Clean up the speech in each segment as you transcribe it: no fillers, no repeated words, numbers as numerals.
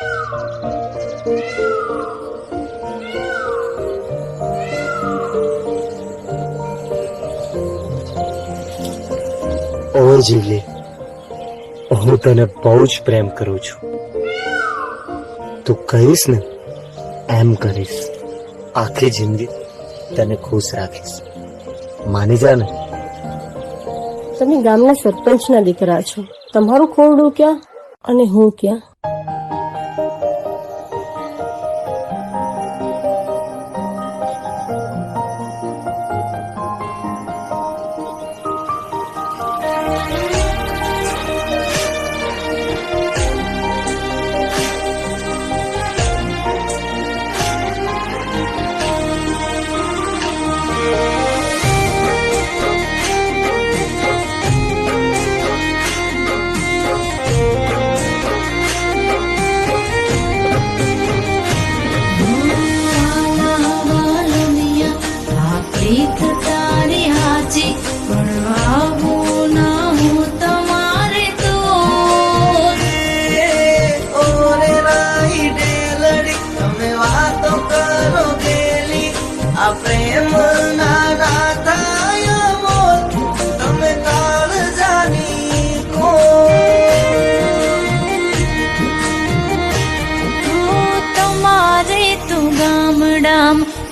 ઓ જીવલી, હું તને બહુ જ પ્રેમ કરું છું. તું કહીશ ને એમ કરીશ. આખી જિંદગી તને ખુશ રાખીશ. માની જા ને. તમે ગામના સરપંચના દીકરા છો. તમારું ખોરડું ક્યાં અને હું ક્યાં?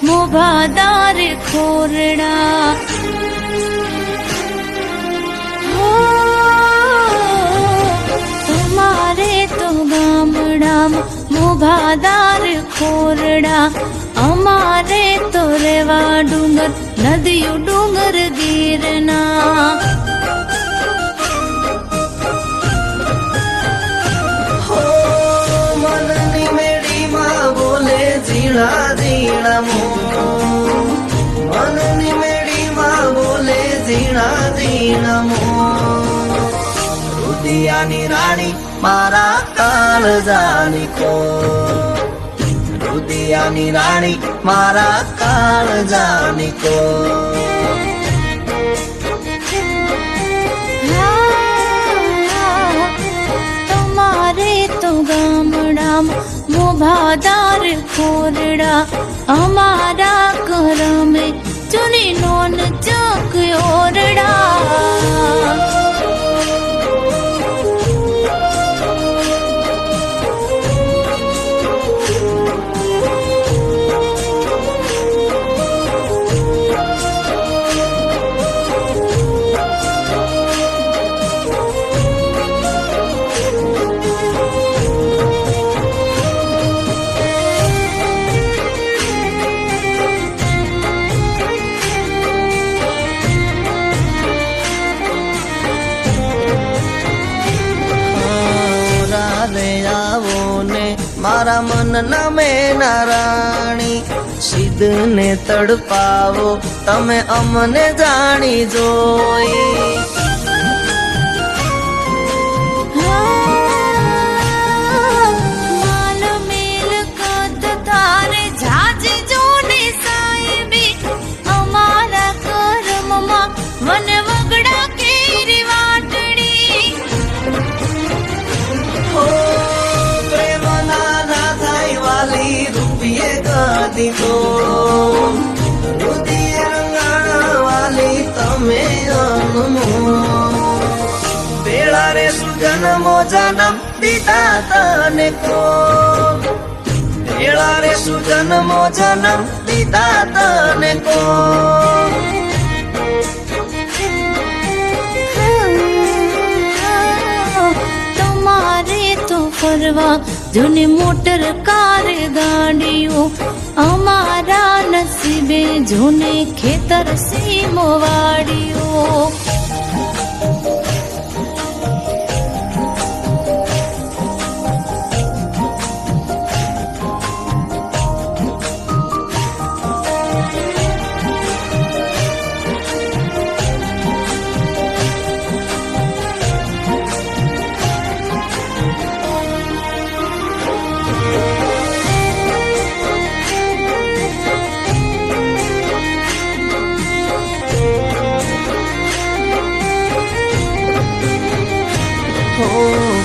મોભાદાર ખોરડા તમારે તો ગામડામાં મોભાદાર ખોરડા, અમારે તો રેવા ડુંગર નદીયું ડુંગર ગીરના. મનની મેળીમાં બોલે ઝીણા ઝીણા મોર, મનની મેળીમાં બોલે ઝીણા ઝીણા મોર. રુદિયાની રાણી મારા કાળજાની કોર, રુદિયાની રાણી મારા કાળજાની કોર. ગામડામાં મોભાદાર ખોરડા, અમારા કરમે ચૂની નોન ચક ઓરડા. મારા મનના મેના રાણી, સિદ્ધને તડપાવો તમે અમને જાણી જોઈ. માલ મિલકત તારે જાજી જોને સાહેબી, અમારા કર્મમાં વન વગડા કેરી વાટડી. રૂપિયે ગાદી તો રુદિયે રંગાણા વાલી તમે અનમોલ. પેલા રે સુજનમો જનમ દીધા તને કો, પેલા રે સુજનમો જનમ દીધા તને કો. તમારે તો ફરવા જૂની મોટર કાર ગાડીઓ, અમારા નસીબે જૂને ખેતર સીમો વાડીઓ.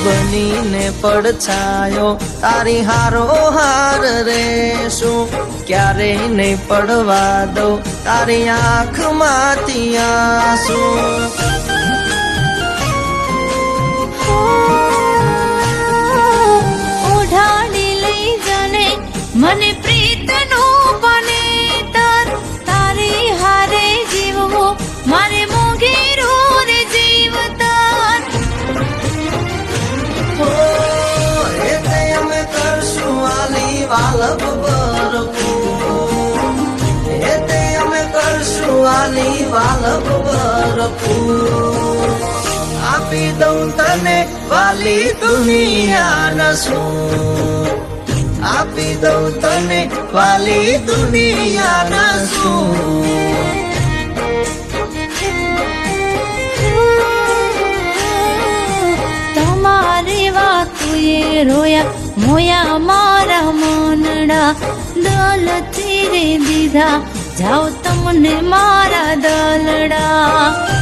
બનીને પડછાયો તારી હારો હાર રેશું ક્યારેય નહીં પડવા દો તારી આંખમાંથી આંસુ ઓઢાડી લઈ જાને મને પ્રીતનો બને તારી હારે જીવવો મારે મોંઘેરો રે જીવતર એ તે અમે કરશું વાલી વાલપ બરકું એ તે અમે કરશું વાલી વાલપ બરકું આપી દઉં તને વાલી દુનિયાના શું આપી દઉં તને વાલી દુનિયાના શું તમારી વાતુએ રોયા મોયા મારા મનડા દલથી રે દીધા જાઓ તમને મારા દલડા